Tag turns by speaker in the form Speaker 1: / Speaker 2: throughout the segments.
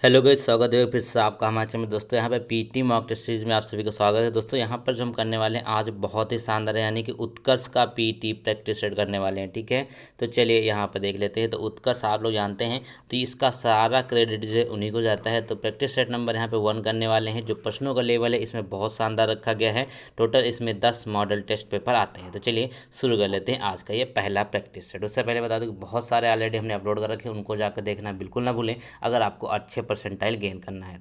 Speaker 1: Hello guys, स्वागत है फिर से आपका हमारे चैनल में। दोस्तों यहाँ पे पीटी मॉक टेस्ट सीरीज में आप सभी का स्वागत है। दोस्तों यहाँ पर जो हम करने वाले हैं आज बहुत ही शानदार है, यानी कि उत्कर्ष का पीटी प्रैक्टिस सेट करने वाले हैं। ठीक है, तो चलिए यहाँ पर देख लेते हैं। तो उत्कर्ष आप लोग जानते हैं, तो इसका सारा क्रेडिट जो है उन्हीं को जाता है। तो प्रैक्टिस सेट नंबर यहाँ पे 1 करने वाले हैं। जो प्रश्नों का लेवल है इसमें बहुत शानदार रखा गया है। टोटल इसमें 10 मॉडल टेस्ट पेपर आते हैं। तो चलिए शुरू कर लेते हैं आज का ये पहला प्रैक्टिस सेट। उससे पहले बता दूं कि बहुत सारे ऑलरेडी हमने अपलोड कर रखे हैं, उनको जाकर देखना बिल्कुल ना भूलें अगर आपको अच्छे परसेंटाइल गेन करना है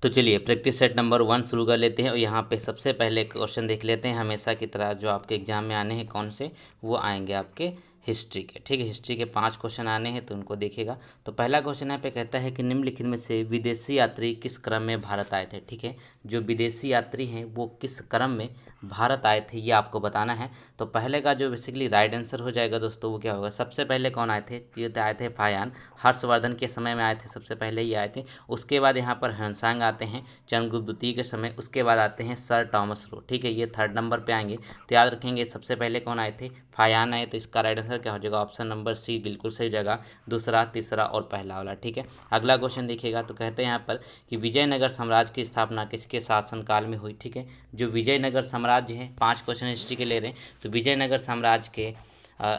Speaker 1: तो चलिए प्रैक्टिस सेट नंबर 1 शुरू कर लेते हैं। और यहाँ पे सबसे पहले क्वेश्चन देख लेते हैं। हमेशा की तरह जो आपके एग्जाम में आने हैं कौन से, वो आएंगे आपके हिस्ट्री के। ठीक है, हिस्ट्री के 5 क्वेश्चन आने हैं, तो उनको देखिएगा। तो पहला क्वेश्चन यहाँ पे कहता है कि निम्नलिखित में से विदेशी यात्री किस क्रम में भारत आए थे। ठीक है, जो विदेशी यात्री हैं वो किस क्रम में भारत आए थे, ये आपको बताना है। तो पहले का जो बेसिकली राइट आंसर हो जाएगा दोस्तों, वो क्या होगा। सबसे पहले कौन आए थे, ये आए थे फायान, हर्षवर्धन के समय में आए थे, सबसे पहले ये आए थे। उसके बाद यहाँ पर ह्वेनसांग आते हैं चंद्रगुप्त द्वितीय के समय। उसके बाद आते हैं सर टॉमस रो। ठीक है, ये 3rd नंबर पे आएंगे। तो याद रखेंगे सबसे पहले कौन आए थे, फायान आए। तो इसका राइट आंसर क्या हो जाएगा, ऑप्शन नंबर सी बिल्कुल सही जगह, दूसरा, तीसरा और पहला वाला। ठीक है, अगला क्वेश्चन देखिएगा। तो कहते हैं यहाँ पर कि विजयनगर साम्राज्य की स्थापना किसके शासनकाल में हुई। ठीक है, जो विजयनगर साम्राज्य है, 5 क्वेश्चन हिस्ट्री के ले रहे हैं। तो विजयनगर साम्राज्य के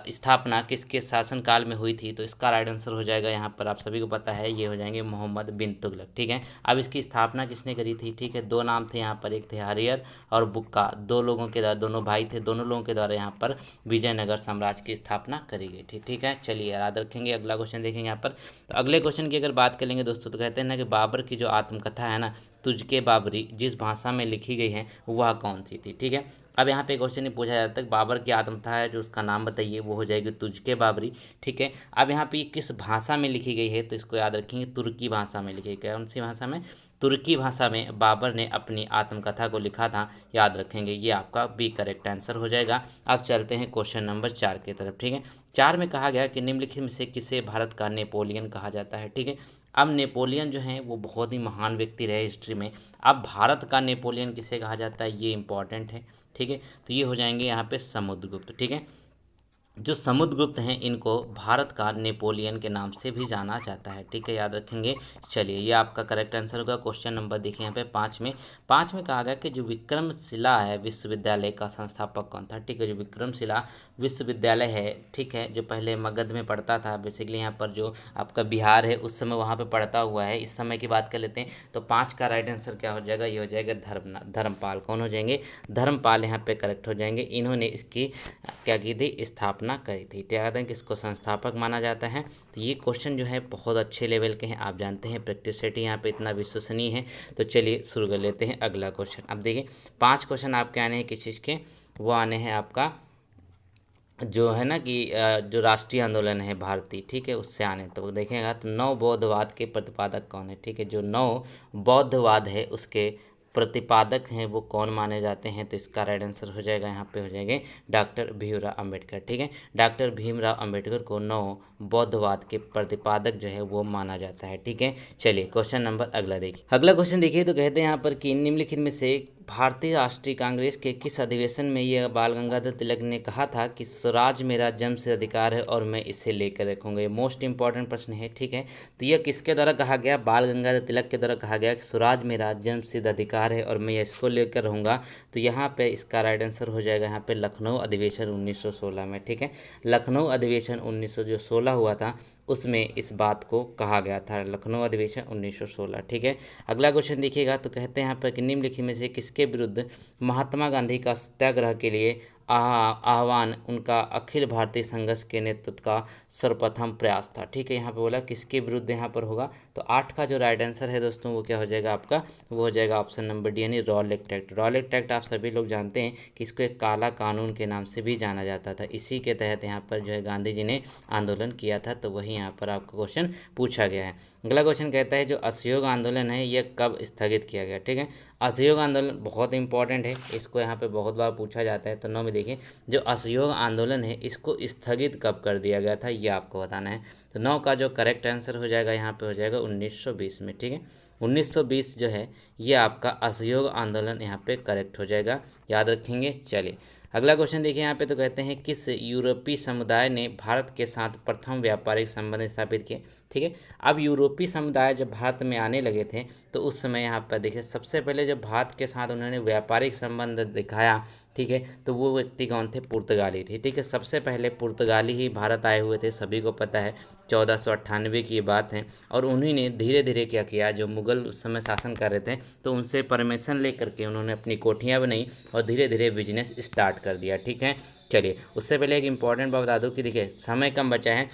Speaker 1: स्थापना किसके शासनकाल में हुई थी। तो इसका राइट आंसर हो जाएगा, यहाँ पर आप सभी को पता है, ये हो जाएंगे मोहम्मद बिन तुगलक। ठीक है, अब इसकी स्थापना किसने करी थी। ठीक है, 2 नाम थे यहाँ पर, एक थे हरियर और बुक्का, 2 लोगों के द्वारा, दोनों भाई थे, दोनों लोगों के द्वारा यहाँ पर विजयनगर साम्राज्य की स्थापना करी गई थी। ठीक है, चलिए याद रखेंगे। अगला क्वेश्चन देखेंगे यहाँ पर। तो अगले क्वेश्चन की अगर बात करेंगे दोस्तों, तो कहते हैं ना कि बाबर की जो आत्मकथा है ना, तुझके बाबरी, जिस भाषा में लिखी गई है वह कौन सी थी। ठीक है, अब यहाँ पे क्वेश्चन ये पूछा जाता है बाबर की आत्मकथा है जो उसका नाम बताइए, वो हो जाएगी तुझके बाबरी। ठीक है, अब यहाँ पे ये किस भाषा में लिखी गई है, तो इसको याद रखेंगे, तुर्की भाषा में लिखी गई। कौन सी भाषा में, तुर्की भाषा में बाबर ने अपनी आत्मकथा को लिखा था। याद रखेंगे, ये आपका बी करेक्ट आंसर हो जाएगा। अब चलते हैं क्वेश्चन नंबर 4 की तरफ। ठीक है, 4 में कहा गया कि निम्नलिखित में से किसे भारत का नेपोलियन कहा जाता है। ठीक है, अब नेपोलियन जो है वो बहुत ही महान व्यक्ति रहे हिस्ट्री में। अब भारत का नेपोलियन किसे कहा जाता है, ये इंपॉर्टेंट है। ठीक है, तो ये हो जाएंगे यहाँ पे समुद्रगुप्त। ठीक है, जो समुद्रगुप्त हैं इनको भारत का नेपोलियन के नाम से भी जाना जाता है। ठीक है, याद रखेंगे। चलिए, ये आपका करेक्ट आंसर होगा। क्वेश्चन नंबर देखिए यहाँ पे 5 में कहा गया कि जो विक्रमशिला है विश्वविद्यालय का संस्थापक कौन था। ठीक है, जो विक्रमशिला विश्वविद्यालय है, ठीक है, जो पहले मगध में पढ़ता था, बेसिकली यहाँ पर जो आपका बिहार है उस समय वहाँ पे पढ़ता हुआ है। इस समय की बात कर लेते हैं, तो 5 का राइट आंसर क्या हो जाएगा, ये हो जाएगा धर्मपाल। कौन हो जाएंगे, धर्मपाल यहाँ पे करेक्ट हो जाएंगे। इन्होंने इसकी क्या की थी, स्थापना करी थी। याद है किसको संस्थापक माना जाता है। तो ये क्वेश्चन जो है बहुत अच्छे लेवल के हैं, आप जानते हैं प्रैक्टिस सेट यहाँ पे इतना विश्वसनीय है। तो चलिए शुरू कर लेते हैं अगला क्वेश्चन। अब देखिए 5 क्वेश्चन आपके आने हैं किस चीज़ के, वो आने हैं आपका जो है ना कि जो राष्ट्रीय आंदोलन है भारतीय, ठीक है, उससे आने। तो देखेगा तो नव बौद्धवाद के प्रतिपादक कौन है। ठीक है, जो नव बौद्धवाद है उसके प्रतिपादक हैं वो कौन माने जाते हैं। तो इसका राइट आंसर हो जाएगा, यहाँ पे हो जाएंगे डॉक्टर भीमराव अंबेडकर। ठीक है, डॉक्टर भीमराव अंबेडकर को नव बौद्धवाद के प्रतिपादक जो है वो माना जाता है। ठीक है, चलिए क्वेश्चन नंबर अगला देखिए। अगला क्वेश्चन देखिए, तो कहते हैं यहाँ पर कि निम्नलिखित में से भारतीय राष्ट्रीय कांग्रेस के किस अधिवेशन में यह बाल गंगाधर तिलक ने कहा था कि स्वराज मेरा जन्मसिद्ध अधिकार है और मैं इसे लेकर रखूंगा। ये मोस्ट इंपॉर्टेंट प्रश्न है। ठीक है, तो यह किसके द्वारा कहा गया, बाल गंगाधर तिलक के द्वारा कहा गया कि स्वराज मेरा जन्मसिद्ध अधिकार है और मैं इसको लेकर रहूंगा। तो यहाँ पे इसका राइट आंसर हो जाएगा यहाँ पे लखनऊ अधिवेशन 1916 में। ठीक है, लखनऊ अधिवेशन 1916 हुआ था, उसमें इस बात को कहा गया था, लखनऊ अधिवेशन 1916। ठीक है, अगला क्वेश्चन देखिएगा। तो कहते हैं यहाँ पर कि निम्नलिखित में से किसके विरुद्ध महात्मा गांधी का सत्याग्रह के लिए आह्वान उनका अखिल भारतीय संघर्ष के नेतृत्व का सर्वप्रथम प्रयास था। ठीक है, यहाँ पे बोला किसके विरुद्ध यहाँ पर होगा। तो 8 का जो राइट आंसर है दोस्तों वो क्या हो जाएगा आपका, वो हो जाएगा ऑप्शन नंबर डी, यानी रॉलेट एक्ट। रॉलेट एक्ट आप सभी लोग जानते हैं कि इसको एक काला कानून के नाम से भी जाना जाता था। इसी के तहत यहाँ पर जो है गांधी जी ने आंदोलन किया था। तो वही यहाँ पर आपको क्वेश्चन पूछा गया है। अगला क्वेश्चन कहता है जो असहयोग आंदोलन है यह कब स्थगित किया गया। ठीक है, असहयोग आंदोलन बहुत इंपॉर्टेंट है, इसको यहाँ पे बहुत बार पूछा जाता है। तो 9 में देखिए, जो असहयोग आंदोलन है इसको स्थगित कब कर दिया गया था, ये आपको बताना है। तो 9 का जो करेक्ट आंसर हो जाएगा यहाँ पे हो जाएगा 1920 में। ठीक है, 1920 जो है ये आपका असहयोग आंदोलन यहाँ पे करेक्ट हो जाएगा, याद रखेंगे। चलिए अगला क्वेश्चन देखिए यहाँ पे, तो कहते हैं किस यूरोपीय समुदाय ने भारत के साथ प्रथम व्यापारिक संबंध स्थापित किए। ठीक है, अब यूरोपीय समुदाय जब भारत में आने लगे थे तो उस समय यहाँ पर देखिए सबसे पहले जब भारत के साथ उन्होंने व्यापारिक संबंध दिखाया, ठीक है, तो वो व्यक्ति कौन थे, पुर्तगाली थे। ठीक है, सबसे पहले पुर्तगाली ही भारत आए हुए थे, सभी को पता है, 1498 की ये बात है। और उन्हीं ने धीरे धीरे क्या किया, जो मुगल उस समय शासन कर रहे थे तो उनसे परमिशन लेकर के उन्होंने अपनी कोठियाँ बनाई और धीरे धीरे बिजनेस स्टार्ट कर दिया। ठीक है, चलिए उससे पहले एक इंपॉर्टेंट बात बता दूं कि देखिए समय कम बचा है,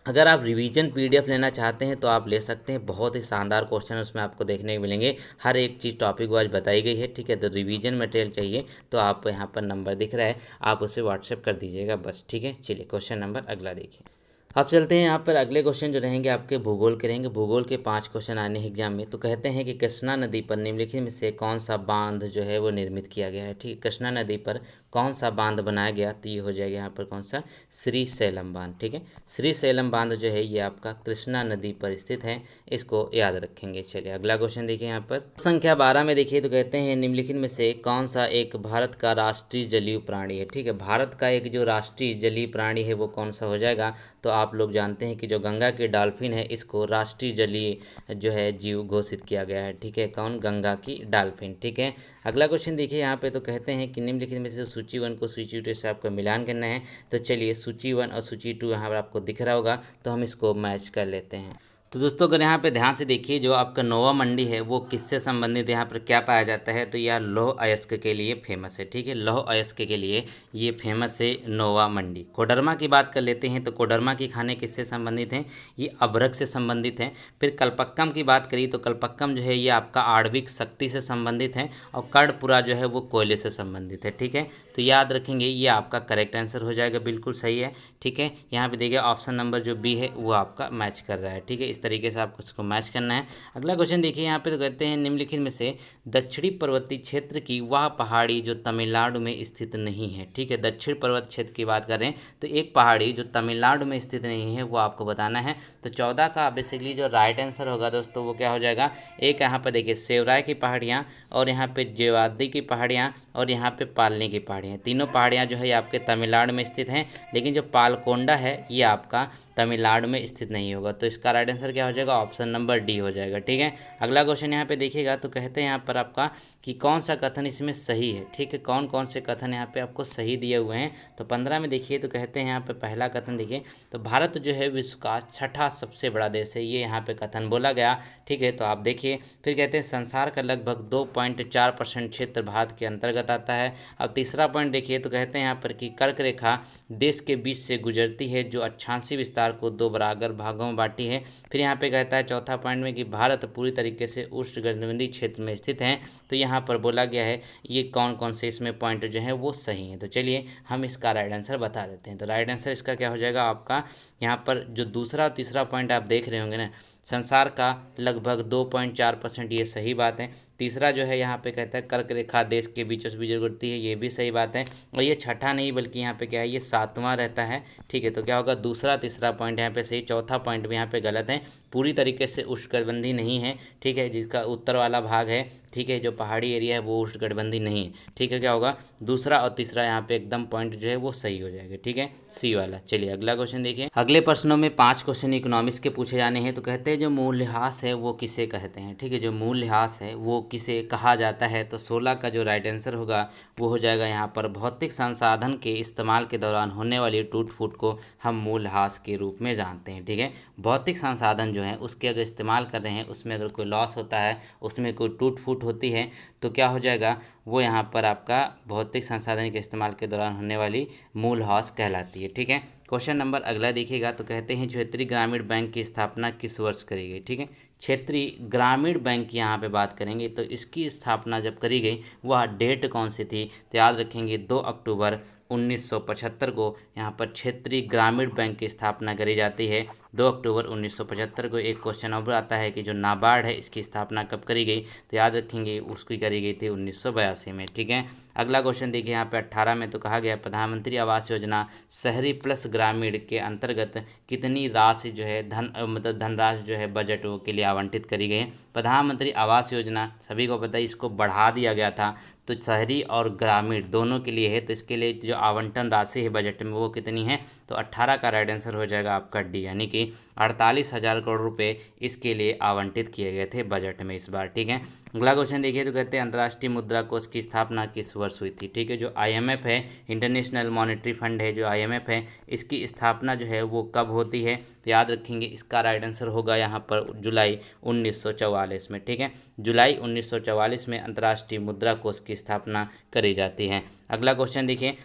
Speaker 1: अगर आप रिवीजन पीडीएफ लेना चाहते हैं तो आप ले सकते हैं, बहुत ही शानदार क्वेश्चन उसमें आपको देखने को मिलेंगे, हर एक चीज़ टॉपिक वाइज बताई गई है। ठीक है, तो रिवीजन मटेरियल चाहिए तो आप यहाँ पर नंबर दिख रहा है, आप उस पर व्हाट्सएप कर दीजिएगा बस। ठीक है, चलिए क्वेश्चन नंबर अगला देखिए। अब चलते हैं यहाँ पर अगले क्वेश्चन जो रहेंगे आपके भूगोल के रहेंगे। भूगोल के 5 क्वेश्चन आने हैं एग्जाम में। तो कहते हैं कि कृष्णा नदी पर निम्नलिखित में से कौन सा बांध जो है वो निर्मित किया गया है। ठीक है, कृष्णा नदी पर कौन सा बांध बनाया गया, तो ये हो जाएगा यहाँ पर कौन सा, श्री सैलम बांध। ठीक है, श्री सैलम बांध जो है ये आपका कृष्णा नदी पर स्थित है, इसको याद रखेंगे। चलिए अगला क्वेश्चन देखिए यहाँ पर संख्या 12 में देखिए, तो कहते हैं निम्नलिखित में से कौन सा एक भारत का राष्ट्रीय जलीय प्राणी है। ठीक है, भारत का एक जो राष्ट्रीय जलीय प्राणी है वो कौन सा हो जाएगा, तो आप लोग जानते हैं कि जो गंगा की डॉल्फिन है इसको राष्ट्रीय जलीय जो है जीव घोषित किया गया है। ठीक है, कौन, गंगा की डॉल्फिन। ठीक है, अगला क्वेश्चन देखिए यहाँ पे, तो कहते हैं कि निम्नलिखित में से सूची 1 को सूची 2 से आपको मिलान करना है। तो चलिए सूची 1 और सूची 2 यहाँ पर आपको दिख रहा होगा, तो हम इसको मैच कर लेते हैं। तो दोस्तों अगर यहाँ पे ध्यान से देखिए, जो आपका नोवा मंडी है वो किससे संबंधित, यहाँ पर क्या पाया जाता है, तो यह लौह अयस्क के लिए फेमस है। ठीक है, लौह अयस्क के लिए ये फेमस है नोवा मंडी। कोडरमा की बात कर लेते हैं, तो कोडरमा की खाने किससे संबंधित हैं, ये अभ्रक से संबंधित हैं। फिर कल्पक्कम की बात करी तो कल्पक्कम जो है ये आपका आणविक शक्ति से संबंधित है, और कर्णपुरा जो है वो कोयले से संबंधित है। ठीक है, तो याद रखेंगे ये आपका करेक्ट आंसर हो जाएगा, बिल्कुल सही है। ठीक है, यहाँ पे देखिए ऑप्शन नंबर जो बी है वो आपका मैच कर रहा है। ठीक है, इस तरीके से आपको इसको मैच करना है। अगला क्वेश्चन देखिए यहाँ पे, तो कहते हैं निम्नलिखित में से दक्षिणी पर्वतीय क्षेत्र की वह पहाड़ी जो तमिलनाडु में स्थित नहीं है। ठीक है, दक्षिण पर्वत क्षेत्र की बात करें तो एक पहाड़ी जो तमिलनाडु में स्थित नहीं है वो आपको बताना है। तो 14 का बेसिकली जो राइट आंसर होगा दोस्तों वो क्या हो जाएगा, एक यहाँ पर देखिए सेवराय की पहाड़ियाँ, और यहाँ पे जेवादी की पहाड़ियाँ, और यहाँ पे पालनी की पहाड़ियाँ, तीनों पहाड़ियाँ जो है ये आपके तमिलनाडु में स्थित हैं। लेकिन जो पालकोंडा है ये आपका तमिलनाडु में स्थित नहीं होगा, तो इसका राइट आंसर क्या हो जाएगा, ऑप्शन नंबर डी हो जाएगा। ठीक है, अगला क्वेश्चन यहाँ पे देखिएगा, तो कहते हैं यहाँ पर आपका कि कौन सा कथन इसमें सही है। ठीक है, कौन कौन से कथन यहाँ पे आपको सही दिए हुए हैं, तो 15 में देखिए, तो कहते हैं यहाँ पे पहला कथन देखिए, तो भारत जो है विश्व का 6ठा सबसे बड़ा देश है, ये यहाँ पे कथन बोला गया। ठीक है, तो आप देखिए, फिर कहते हैं संसार का लगभग 2.4% क्षेत्र भारत के अंतर्गत आता है। अब तीसरा पॉइंट देखिए, तो कहते हैं यहाँ पर कि कर्क रेखा देश के बीच से गुजरती है जो अक्षांशीय विस्तार को 2 बराबर भागों में बांटी है। फिर यहाँ पे कहता है चौथा पॉइंट में कि भारत पूरी तरीके से उष्णकटिबंधीय क्षेत्र में स्थित है। तो यहाँ पर बोला गया है ये कौन कौन से इसमें पॉइंट जो है वो सही है। तो चलिए हम इसका राइट आंसर बता देते हैं। तो राइट आंसर इसका क्या हो जाएगा आपका, यहाँ पर जो दूसरा और तीसरा पॉइंट आप देख रहे होंगे ना, संसार का लगभग 2.4%, ये सही बात है। तीसरा जो है यहाँ पे कहता है कर्क रेखा देश के बीचों से गुजरती है, ये भी सही बात है। और ये छठा नहीं बल्कि यहाँ पे क्या है, ये 7वां रहता है। ठीक है, तो क्या होगा, दूसरा तीसरा पॉइंट यहाँ पे सही, चौथा पॉइंट भी यहाँ पे गलत है, पूरी तरीके से उष्णकटिबंधीय नहीं है। ठीक है, जिसका उत्तर वाला भाग है, ठीक है, जो पहाड़ी एरिया है वो उष्णकटिबंधीय नहीं है। ठीक है, क्या होगा, दूसरा और तीसरा यहाँ पे एकदम पॉइंट जो है वो सही हो जाएगा। ठीक है, सी वाला। चलिए अगला क्वेश्चन देखिए। अगले प्रश्नों में 5 क्वेश्चन इकोनॉमिक्स के पूछे जाने हैं। तो कहते हैं जो मूल्यह्रास है वो किसे कहते हैं। ठीक है, जो मूल्यह्रास है वो किसे कहा जाता है, तो 16 का जो राइट आंसर होगा वो हो जाएगा यहाँ पर भौतिक संसाधन के इस्तेमाल के दौरान होने वाली टूट फूट को हम मूल्यह्रास के रूप में जानते हैं। ठीक है, भौतिक संसाधन जो है उसके अगर इस्तेमाल कर रहे हैं, उसमें अगर कोई लॉस होता है, उसमें कोई टूट फूट होती है, तो क्या हो जाएगा, वो यहाँ पर आपका भौतिक संसाधन के इस्तेमाल के दौरान होने वाली मूल्यह्रास कहलाती है। ठीक है, क्वेश्चन नंबर अगला देखिएगा। तो कहते हैं क्षेत्रीय ग्रामीण बैंक की स्थापना किस वर्ष करी गई। ठीक है, क्षेत्रीय ग्रामीण बैंक की यहाँ पे बात करेंगे तो इसकी स्थापना जब करी गई वह डेट कौन सी थी, तो याद रखेंगे 2 अक्टूबर 1975 को यहाँ पर क्षेत्रीय ग्रामीण बैंक की स्थापना करी जाती है। 2 अक्टूबर 1975 को। एक क्वेश्चन और आता है कि जो नाबार्ड है इसकी स्थापना कब करी गई, तो याद रखेंगे उसकी करी गई थी 1982 में। ठीक है, अगला क्वेश्चन देखिए यहाँ पे 18 में, तो कहा गया प्रधानमंत्री आवास योजना शहरी प्लस ग्रामीण के अंतर्गत कितनी राशि जो है मतलब धनराशि जो है बजट के लिए आवंटित करी गई है। प्रधानमंत्री आवास योजना सभी को पता है इसको बढ़ा दिया गया था, तो शहरी और ग्रामीण दोनों के लिए है। तो इसके लिए जो आवंटन राशि है बजट में वो कितनी है, तो 18 का राइट आंसर हो जाएगा आपका डी, यानी कि 48,000 करोड़ रुपए इसके लिए आवंटित किए गए थे बजट में इस बार। ठीक है, अगला क्वेश्चन देखिए, तो कहते हैं अंतर्राष्ट्रीय मुद्रा कोष की स्थापना किस वर्ष हुई थी। ठीक है, जो आईएमएफ है, इंटरनेशनल मॉनेटरी फंड है, जो आईएमएफ है, इसकी स्थापना जो है वो कब होती है, तो याद रखेंगे इसका राइट आंसर होगा यहाँ पर जुलाई 1944 में। ठीक है, जुलाई 1944 में अंतर्राष्ट्रीय मुद्रा कोष की स्थापना करी जाती है। अगला क्वेश्चन देखिए,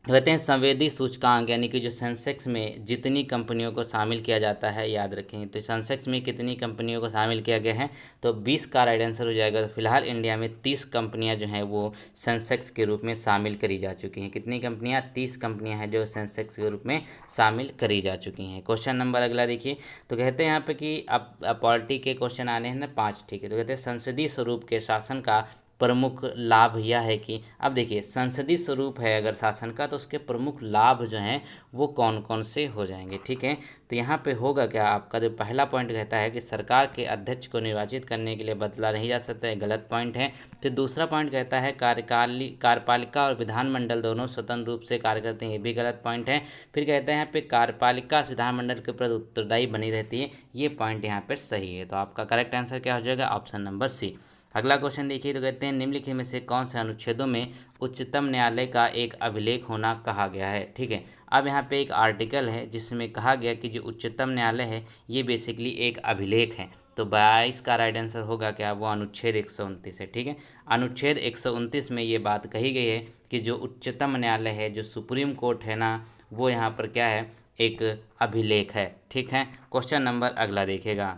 Speaker 1: कहते हैं संवेदी सूचकांक यानी कि जो सेंसेक्स में जितनी कंपनियों को शामिल किया जाता है, याद रखेंगे तो सेंसेक्स में कितनी कंपनियों को शामिल किया गया है, तो 20 का राइट आंसर हो जाएगा। तो फिलहाल इंडिया में 30 कंपनियां जो हैं वो सेंसेक्स के रूप में शामिल करी जा चुकी हैं। कितनी कंपनियां, 30 कंपनियां हैं जो सेंसेक्स के रूप में शामिल करी जा चुकी हैं। क्वेश्चन नंबर अगला देखिए, तो कहते हैं यहाँ पे कि अब पॉलिटी के क्वेश्चन आने हैं ना 5। ठीक है, तो कहते हैं संसदीय स्वरूप के शासन का प्रमुख लाभ यह है कि, अब देखिए संसदीय स्वरूप है अगर शासन का, तो उसके प्रमुख लाभ जो हैं वो कौन कौन से हो जाएंगे। ठीक है, तो यहाँ पे होगा क्या, आपका जो पहला पॉइंट कहता है कि सरकार के अध्यक्ष को निर्वाचित करने के लिए बदला नहीं जा सकता है, गलत पॉइंट है। फिर दूसरा पॉइंट कहता है कार्यपालिका और विधानमंडल दोनों स्वतंत्र रूप से कार्य करते हैं, ये भी गलत पॉइंट है। फिर कहते हैं यहाँ पे कार्यपालिका विधानमंडल के प्रति उत्तरदायी बनी रहती है, ये पॉइंट यहाँ पर सही है। तो आपका करेक्ट आंसर क्या हो जाएगा, ऑप्शन नंबर सी। अगला क्वेश्चन देखिए, तो कहते हैं निम्नलिखित में से कौन से अनुच्छेदों में उच्चतम न्यायालय का एक अभिलेख होना कहा गया है। ठीक है, अब यहाँ पे एक आर्टिकल है जिसमें कहा गया कि जो उच्चतम न्यायालय है ये बेसिकली एक अभिलेख है। तो 22 का राइट आंसर होगा क्या, वो अनुच्छेद 129 है। ठीक है, अनुच्छेद 129 में ये बात कही गई है कि जो उच्चतम न्यायालय है, जो सुप्रीम कोर्ट है ना, वो यहाँ पर क्या है, एक अभिलेख है। ठीक है, क्वेश्चन नंबर अगला देखेगा।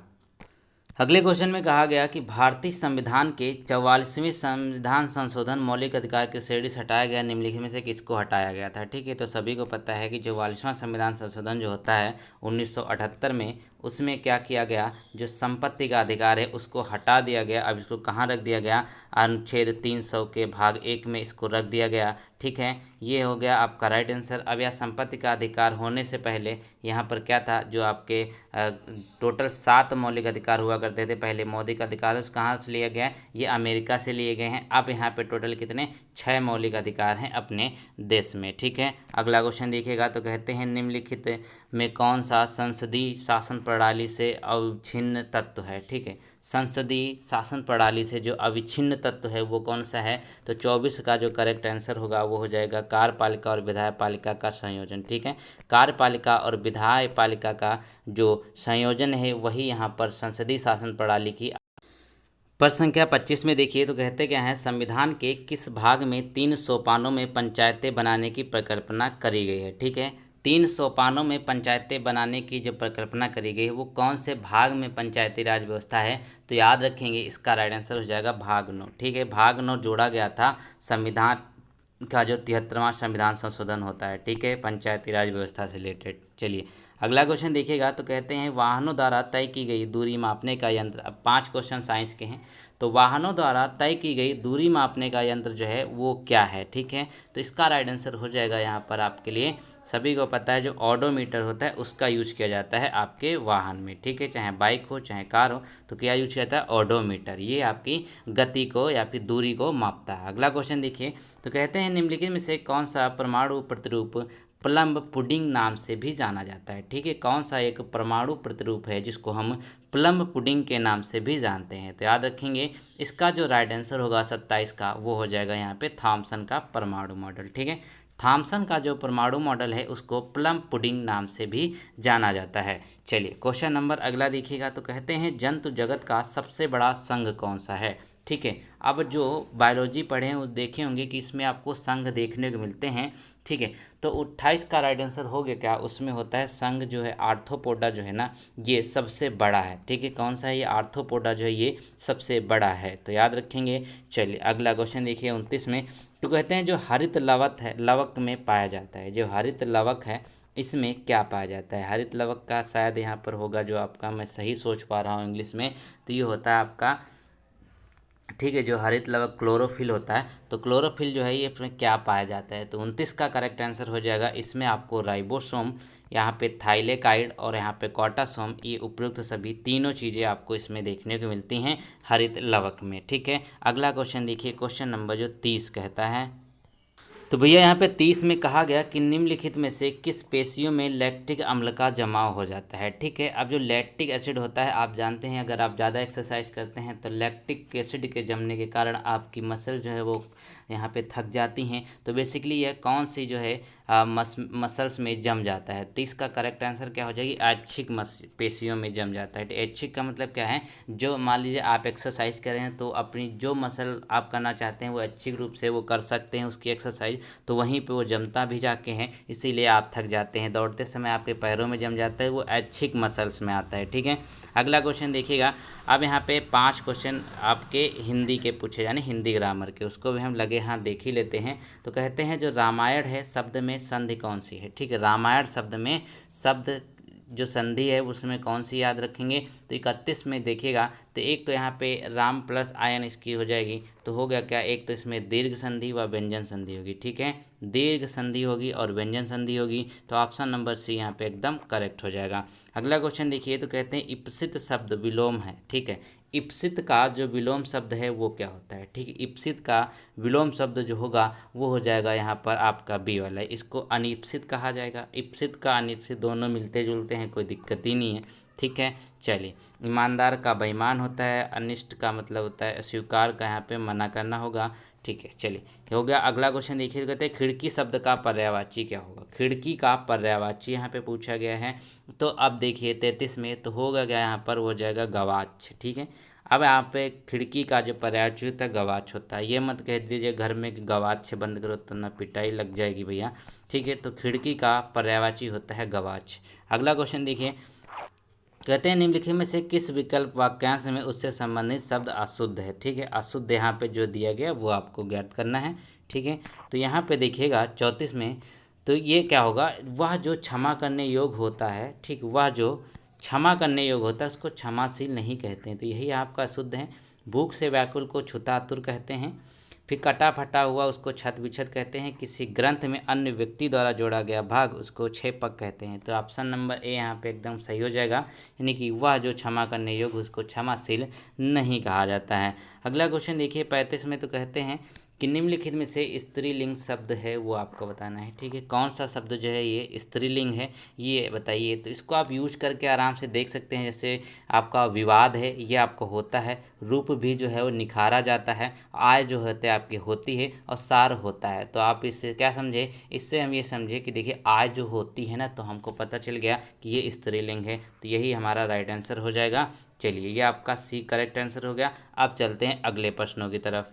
Speaker 1: अगले क्वेश्चन में कहा गया कि भारतीय संविधान के 44वें संविधान संशोधन मौलिक अधिकार की श्रेणी से हटाया गया, निम्नलिखित में से किसको हटाया गया था। ठीक है, तो सभी को पता है कि 44वां संविधान संशोधन जो होता है 1978 में, उसमें क्या किया गया, जो संपत्ति का अधिकार है उसको हटा दिया गया। अब इसको कहाँ रख दिया गया, अनुच्छेद 300 के भाग 1 में इसको रख दिया गया। ठीक है, ये हो गया आपका राइट आंसर। अब यह संपत्ति का अधिकार होने से पहले यहाँ पर क्या था, जो आपके टोटल 7 मौलिक अधिकार हुआ करते थे पहले। मौलिक अधिकार कहाँ से लिया गया, ये अमेरिका से लिए गए हैं। अब यहाँ पे टोटल कितने, 6 मौलिक अधिकार हैं अपने देश में। ठीक है, अगला क्वेश्चन देखिएगा, तो कहते हैं निम्नलिखित में कौन सा संसदीय शासन प्रणाली से अविच्छिन्न तत्व है। ठीक है, संसदीय शासन प्रणाली से जो अविच्छिन्न तत्व है वो कौन सा है, तो 24 का जो करेक्ट आंसर होगा वो हो जाएगा कार्यपालिका और विधायपालिका का संयोजन। ठीक है, कार्यपालिका और विधायपालिका का जो संयोजन है वही यहाँ पर संसदीय शासन प्रणाली की। प्रश्न संख्या 25 में देखिए, तो कहते क्या है, संविधान के किस भाग में 3 सोपानों में पंचायतें बनाने की परिकल्पना करी गई है। ठीक है, 3 सोपानों में पंचायतें बनाने की जो परिकल्पना करी गई है वो कौन से भाग में पंचायती राज व्यवस्था है, तो याद रखेंगे इसका राइट आंसर हो जाएगा भाग 9। ठीक है, भाग 9 जोड़ा गया था संविधान का जो 73वां संविधान संशोधन होता है। ठीक है, पंचायती राज व्यवस्था से रिलेटेड। चलिए अगला क्वेश्चन देखिएगा, तो कहते हैं वाहनों द्वारा तय की गई दूरी मापने का यंत्र। अब 5 क्वेश्चन साइंस के हैं, तो वाहनों द्वारा तय की गई दूरी मापने का यंत्र जो है वो क्या है। ठीक है, तो इसका राइट आंसर हो जाएगा यहाँ पर आपके लिए, सभी को पता है जो ऑडोमीटर होता है उसका यूज किया जाता है आपके वाहन में। ठीक है, चाहे बाइक हो चाहे कार हो, तो क्या यूज किया जाता है, ऑडोमीटर। ये आपकी गति को या फिर दूरी को मापता है। अगला क्वेश्चन देखिए, तो कहते हैं निम्नलिखित में से कौन सा परमाणु प्रतिरूप प्लम पुडिंग नाम से भी जाना जाता है। ठीक है, कौन सा एक परमाणु प्रतिरूप है जिसको हम प्लम पुडिंग के नाम से भी जानते हैं, तो याद रखेंगे इसका जो राइट आंसर होगा 27 का, वो हो जाएगा यहाँ पे थॉमसन का परमाणु मॉडल। ठीक है, थॉमसन का जो परमाणु मॉडल है उसको प्लम पुडिंग नाम से भी जाना जाता है। चलिए क्वेश्चन नंबर अगला देखिएगा, तो कहते हैं जंतु जगत का सबसे बड़ा संघ कौन सा है। ठीक है, अब जो बायोलॉजी पढ़े हैं उस देखे होंगे कि इसमें आपको संघ देखने को मिलते हैं। ठीक है, तो 28 का राइट आंसर हो गया क्या, उसमें होता है संघ जो है आर्थ्रोपोडा जो है ना, ये सबसे बड़ा है। ठीक है, कौन सा है ये, आर्थ्रोपोडा जो है ये सबसे बड़ा है, तो याद रखेंगे। चलिए अगला क्वेश्चन देखिए 29 में, तो कहते हैं जो हरित लवक है, लवक में पाया जाता है, जो हरित लवक है इसमें क्या पाया जाता है। हरित लवक का शायद यहाँ पर होगा जो आपका, मैं सही सोच पा रहा हूँ इंग्लिश में, तो ये होता है आपका, ठीक है, जो हरित लवक क्लोरोफिल होता है, तो क्लोरोफिल जो है ये इसमें क्या पाया जाता है, तो 29 का करेक्ट आंसर हो जाएगा, इसमें आपको राइबोसोम यहाँ पे थाइलेकाइड और यहाँ पे कॉटासोम, ये उपयुक्त सभी तीनों चीज़ें आपको इसमें देखने को मिलती हैं हरित लवक में। ठीक है, अगला क्वेश्चन देखिए, क्वेश्चन नंबर जो 30 कहता है, तो भैया यहाँ पे 30 में कहा गया कि निम्नलिखित में से किस पेशियों में लैक्टिक अम्ल का जमाव हो जाता है। ठीक है, अब जो लैक्टिक एसिड होता है, आप जानते हैं अगर आप ज़्यादा एक्सरसाइज करते हैं तो लैक्टिक एसिड के जमने के कारण आपकी मसल जो है वो यहाँ पे थक जाती हैं। तो बेसिकली यह कौन सी जो है मसल्स में जम जाता है। तो इसका करेक्ट आंसर क्या हो जाएगी, ऐच्छिक पेशियों में जम जाता है। ऐच्छिक का मतलब क्या है, जो मान लीजिए आप एक्सरसाइज कर रहे हैं तो अपनी जो मसल आप करना चाहते हैं वो ऐच्छिक रूप से वो कर सकते हैं उसकी एक्सरसाइज, तो वहीं पे वो जमता भी जाके हैं, इसीलिए आप थक जाते हैं। दौड़ते समय आपके पैरों में जम जाता है, वो ऐच्छिक मसल्स में आता है। ठीक है, अगला क्वेश्चन देखिएगा। अब यहाँ पे 5 क्वेश्चन आपके हिंदी के पूछे, यानी हिंदी ग्रामर के, उसको भी हम लगे हाथ देख ही लेते हैं। तो कहते हैं जो रामायण है शब्द में संधि कौन सी है। ठीक है, रामायण शब्द में शब्द जो संधि है उसमें कौन सी याद रखेंगे। तो 31 में देखिएगा, तो एक तो यहाँ पे राम प्लस आयन इसकी हो जाएगी, तो हो गया क्या, एक तो इसमें दीर्घ संधि व व्यंजन संधि होगी। ठीक है, दीर्घ संधि होगी और व्यंजन संधि होगी, तो ऑप्शन नंबर सी यहाँ पे एकदम करेक्ट हो जाएगा। अगला क्वेश्चन देखिए, तो कहते हैं इप्सित शब्द विलोम है। ठीक है, इप्सित का जो विलोम शब्द है वो क्या होता है। ठीक है, इप्सित का विलोम शब्द जो होगा वो हो जाएगा यहाँ पर आपका बी वाला, इसको अनिप्सित कहा जाएगा। इप्सित का अनिप्सित दोनों मिलते जुलते हैं, कोई दिक्कत ही नहीं है। ठीक है, चलिए, ईमानदार का बेईमान होता है, अनिष्ट का मतलब होता है अस्वीकार का यहाँ पे मना करना होगा। ठीक है, चलिए हो गया। अगला क्वेश्चन देखिए, कहते हैं खिड़की शब्द का पर्यायवाची क्या होगा। खिड़की का पर्यायवाची यहाँ पे पूछा गया है। तो अब देखिए 33 में तो होगा क्या, यहाँ पर हो जाएगा गवाच। ठीक है, अब यहाँ पे खिड़की का जो पर्यायवाची होता है गवाच होता है। ये मत कह दीजिए घर में कि गवाच से बंद करो तो ना पिटाई लग जाएगी भैया। ठीक है, तो खिड़की का पर्यायवाची होता है गवाच। अगला क्वेश्चन देखिए, कहते हैं निम्नलिखित में से किस विकल्प वाक्यांश में उससे संबंधित शब्द अशुद्ध है। ठीक है, अशुद्ध यहाँ पे जो दिया गया वो आपको ज्ञात करना है। ठीक है, तो यहाँ पे देखिएगा 34 में, तो ये क्या होगा, वह जो क्षमा करने योग्य होता है। ठीक, वह जो क्षमा करने योग्य होता है उसको क्षमाशील नहीं कहते हैं, तो यही आपका अशुद्ध है। भूख से व्याकुल को छुतातुर कहते हैं। फिर कटा फटा हुआ उसको छत बिछत कहते हैं। किसी ग्रंथ में अन्य व्यक्ति द्वारा जोड़ा गया भाग उसको छेपक कहते हैं। तो ऑप्शन नंबर ए यहाँ पे एकदम सही हो जाएगा, यानी कि वह जो क्षमा करने योग्य उसको क्षमाशील नहीं कहा जाता है। अगला क्वेश्चन देखिए 35 में, तो कहते हैं कि निम्नलिखित में से स्त्रीलिंग शब्द है वो आपको बताना है। ठीक है, कौन सा शब्द जो है ये स्त्रीलिंग है ये बताइए। तो इसको आप यूज करके आराम से देख सकते हैं, जैसे आपका विवाद है ये आपको होता है, रूप भी जो है वो निखारा जाता है, आय जो होते है आपकी होती है, और सार होता है। तो आप इससे क्या समझे, इससे हम ये समझे कि देखिए आय जो होती है ना, तो हमको पता चल गया कि ये स्त्रीलिंग है, तो यही हमारा राइट आंसर हो जाएगा। चलिए, ये आपका सी करेक्ट आंसर हो गया। अब चलते हैं अगले प्रश्नों की तरफ।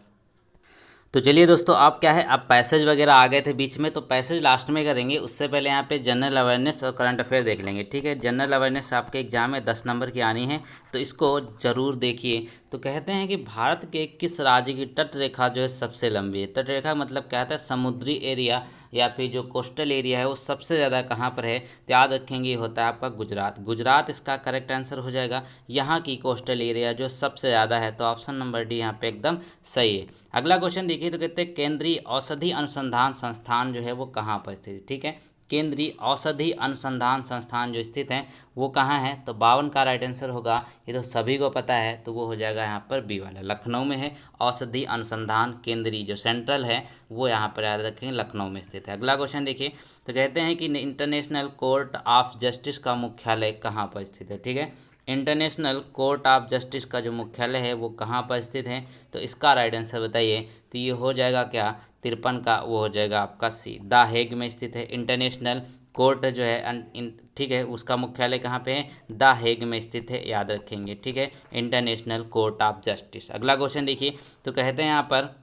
Speaker 1: तो चलिए दोस्तों, आप क्या है, आप पैसेज वगैरह आ गए थे बीच में, तो पैसेज लास्ट में करेंगे, उससे पहले यहाँ पे जनरल अवेयरनेस और करंट अफेयर देख लेंगे। ठीक है, जनरल अवेयरनेस आपके एग्जाम में 10 नंबर की आनी है, तो इसको ज़रूर देखिए। तो कहते हैं कि भारत के किस राज्य की तट रेखा जो है सबसे लंबी है। तट रेखा मतलब क्या होता है, समुद्री एरिया या फिर जो कोस्टल एरिया है वो सबसे ज़्यादा कहाँ पर है, तो याद रखेंगे ये होता है आपका गुजरात। गुजरात इसका करेक्ट आंसर हो जाएगा। यहाँ की कोस्टल एरिया जो सबसे ज़्यादा है, तो ऑप्शन नंबर डी यहाँ पे एकदम सही है। अगला क्वेश्चन देखिए, तो कहते हैं केंद्रीय औषधि अनुसंधान संस्थान जो है वो कहाँ पर स्थित है। ठीक है, केंद्रीय औषधि अनुसंधान संस्थान जो स्थित है वो कहाँ है, तो 52 का राइट आंसर होगा। ये तो सभी को पता है, तो वो हो जाएगा यहाँ पर बी वाला, लखनऊ में है। औषधि अनुसंधान केंद्रीय जो सेंट्रल है वो यहाँ पर याद रखेंगे लखनऊ में स्थित है। अगला क्वेश्चन देखिए, तो कहते हैं कि इंटरनेशनल कोर्ट ऑफ जस्टिस का मुख्यालय कहाँ पर स्थित है। ठीक है, इंटरनेशनल कोर्ट ऑफ जस्टिस का जो मुख्यालय है वो कहाँ पर स्थित है, तो इसका राइट आंसर बताइए। तो ये हो जाएगा क्या, 53 का वो हो जाएगा आपका सी, द हेग में स्थित है इंटरनेशनल कोर्ट जो है। ठीक है, उसका मुख्यालय कहाँ पे है, द हेग में स्थित है, याद रखेंगे। ठीक है, इंटरनेशनल कोर्ट ऑफ जस्टिस। अगला क्वेश्चन देखिए, तो कहते हैं यहाँ पर,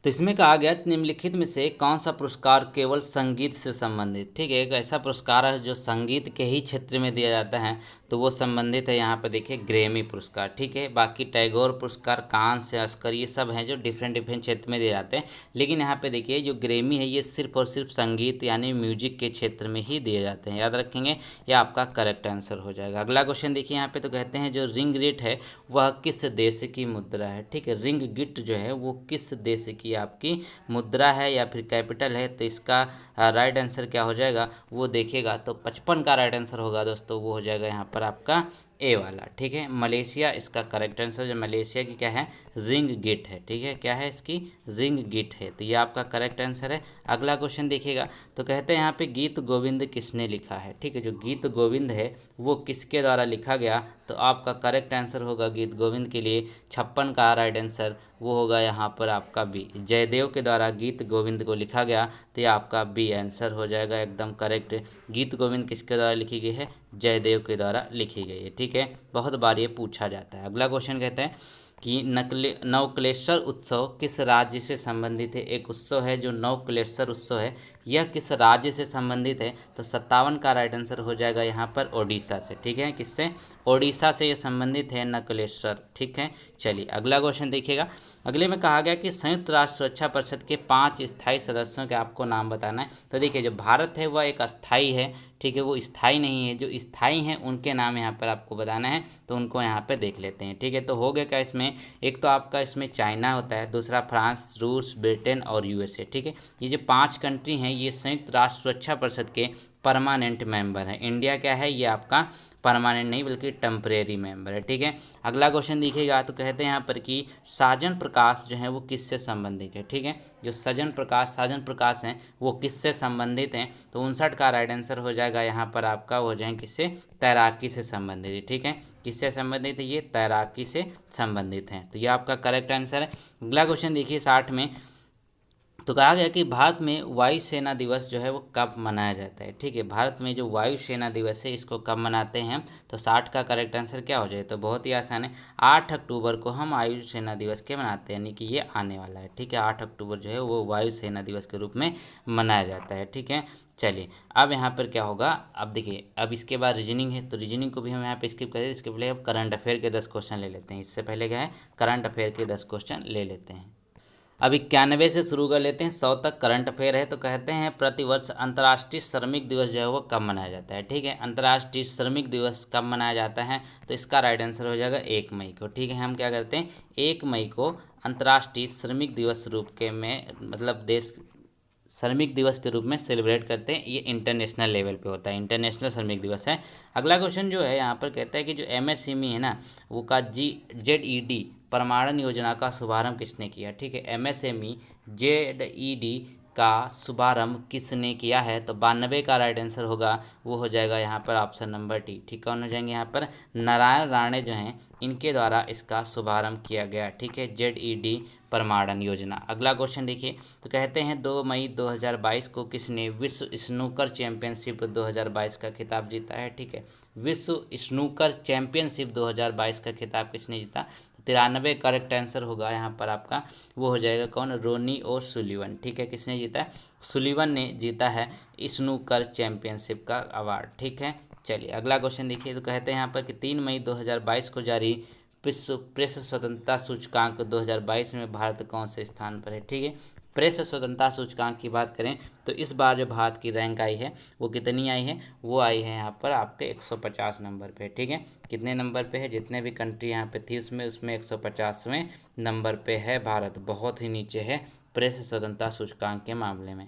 Speaker 1: तो इसमें कहा गया निम्नलिखित में से कौन सा पुरस्कार केवल संगीत से संबंधित। ठीक है, एक ऐसा पुरस्कार है जो संगीत के ही क्षेत्र में दिया जाता है, तो वो संबंधित है यहाँ पर देखिए ग्रैमी पुरस्कार। ठीक है, बाकी टैगोर पुरस्कार, कांस्य, ऑस्कर, ये सब हैं जो डिफरेंट डिफरेंट क्षेत्र में दिए जाते हैं, लेकिन यहाँ पे देखिए जो ग्रैमी है ये सिर्फ और सिर्फ संगीत यानी म्यूजिक के क्षेत्र में ही दिए जाते हैं, याद रखेंगे। ये आपका करेक्ट आंसर हो जाएगा। अगला क्वेश्चन देखिए यहाँ पे, तो कहते हैं जो रिंग गिट है वह किस देश की मुद्रा है। ठीक है, रिंग गिट जो है वो किस देश की कि आपकी मुद्रा है या फिर कैपिटल है। तो इसका राइट आंसर क्या हो जाएगा वो देखिएगा, तो 55 का राइट आंसर होगा दोस्तों, वो हो जाएगा यहाँ पर आपका ए वाला। ठीक है, मलेशिया इसका करेक्ट आंसर। जो मलेशिया की क्या है, रिंग गिट है। ठीक है, क्या है इसकी, रिंग गिट है। तो ये आपका करेक्ट आंसर है। अगला क्वेश्चन देखिएगा, तो कहते हैं यहाँ पे गीत गोविंद किसने लिखा है। ठीक है, जो गीत गोविंद है वो किसके द्वारा लिखा गया, तो आपका करेक्ट आंसर होगा गीत गोविंद के लिए 56 का राइट आंसर वो होगा यहाँ पर आपका बी, जयदेव के द्वारा गीत गोविंद को लिखा गया। तो ये आपका बी आंसर हो जाएगा एकदम करेक्ट। गीत गोविंद किसके द्वारा लिखी गई है, जयदेव के द्वारा लिखी गई है। ठीक है, बहुत बार ये पूछा जाता है। अगला क्वेश्चन कहते हैं कि नवकलेश्वर उत्सव किस राज्य से संबंधित है। एक उत्सव है जो नवकलेश्वर उत्सव है, यह किस राज्य से संबंधित है, तो 57 का राइट आंसर हो जाएगा यहाँ पर ओडिशा से। ठीक है, किससे, ओडिशा से ये संबंधित है नवकलेश्वर। ठीक है, चलिए अगला क्वेश्चन देखिएगा। अगले में कहा गया कि संयुक्त राष्ट्र सुरक्षा परिषद के 5 स्थायी सदस्यों के आपको नाम बताना है। तो देखिए, जो भारत है वह एक अस्थाई है। ठीक है, वो स्थायी नहीं है, जो स्थायी हैं उनके नाम यहाँ पर आपको बताना है। तो उनको यहाँ पे देख लेते हैं। ठीक है, तो हो गया क्या इसमें, एक तो आपका इसमें चाइना होता है, दूसरा फ्रांस, रूस, ब्रिटेन और यूएसए। ठीक है, ये जो 5 कंट्री हैं ये संयुक्त राष्ट्र सुरक्षा परिषद के परमानेंट मेंबर है। इंडिया क्या है, ये आपका परमानेंट नहीं बल्कि टेम्परेरी मेंबर है। ठीक है, अगला क्वेश्चन देखिएगा, तो कहते हैं यहाँ पर कि साजन प्रकाश जो है वो किससे संबंधित है। ठीक है, जो साजन प्रकाश हैं वो किससे संबंधित हैं, तो 59 का राइट आंसर हो जाएगा यहाँ पर आपका, हो जाए किससे, तैराकी से संबंधित है। ठीक है, किससे संबंधित है, ये तैराकी से संबंधित हैं। तो ये आपका करेक्ट आंसर है। अगला क्वेश्चन देखिए 60 में, तो कहा गया कि भारत में वायुसेना दिवस जो है वो कब मनाया जाता है। ठीक है, भारत में जो वायुसेना दिवस है इसको कब मनाते हैं, तो 60 का करेक्ट आंसर क्या हो जाए, तो बहुत ही आसान है, 8 अक्टूबर को हम वायुसेना दिवस के मनाते हैं, यानी कि ये आने वाला है। ठीक है, 8 अक्टूबर जो है वो वायुसेना दिवस के रूप में मनाया जाता है। ठीक है, चलिए अब यहाँ पर क्या होगा, अब देखिए, अब इसके बाद रीजनिंग है, तो रीजनिंग को भी हम यहाँ पे स्किप करें। इसके पहले अब करंट अफेयर के 10 क्वेश्चन ले लेते हैं। इससे पहले क्या है, करंट अफेयर के 10 क्वेश्चन ले लेते हैं। अब 91 से शुरू कर लेते हैं, 100 तक करंट अफेयर है। तो कहते हैं प्रतिवर्ष अंतर्राष्ट्रीय श्रमिक दिवस जो है वो कब मनाया जाता है। ठीक है, अंतर्राष्ट्रीय श्रमिक दिवस कब मनाया जाता है, तो इसका राइट आंसर हो जाएगा 1 मई को। ठीक है, हम क्या करते हैं, 1 मई को अंतर्राष्ट्रीय श्रमिक दिवस रूप के में मतलब देश श्रमिक दिवस के रूप में सेलिब्रेट करते हैं। ये इंटरनेशनल लेवल पे होता है, इंटरनेशनल श्रमिक दिवस है। अगला क्वेश्चन जो है यहाँ पर कहता है कि जो एमएसएमई है ना, वो का जेडईडी प्रमाणन योजना का शुभारंभ किसने किया। ठीक है, एमएसएमई जेडईडी का शुभारंभ किसने किया है, तो 92 का राइट आंसर होगा, वो हो जाएगा यहाँ पर ऑप्शन नंबर टी। ठीक, कौन हो जाएंगे यहाँ पर, नारायण राणे जो हैं इनके द्वारा इसका शुभारंभ किया गया। ठीक है, जेडईडी प्रमाणन योजना। अगला क्वेश्चन देखिए, तो कहते हैं 2 मई 2022 को किसने विश्व स्नूकर चैंपियनशिप 2022 का खिताब जीता है। ठीक है, विश्व स्नूकर चैंपियनशिप 2022 का खिताब किसने जीता, 93 करेक्ट आंसर होगा यहाँ पर आपका, वो हो जाएगा कौन, रोनी ओ सुलिवन। ठीक है, किसने जीता है, सुलिवन ने जीता है स्नूकर चैंपियनशिप का अवार्ड। ठीक है, चलिए अगला क्वेश्चन देखिए, तो कहते हैं यहाँ पर कि 3 मई 2022 को जारी विश्व प्रेस स्वतंत्रता सूचकांक 2022 में भारत कौन से स्थान पर है। ठीक है, प्रेस स्वतंत्रता सूचकांक की बात करें तो इस बार जो भारत की रैंक आई है वो कितनी आई है, वो आई है यहाँ पर आपके 150 नंबर पे। ठीक है, कितने नंबर पे है, जितने भी कंट्री यहाँ पे थी उसमें 150वें नंबर पे है भारत, बहुत ही नीचे है प्रेस स्वतंत्रता सूचकांक के मामले में।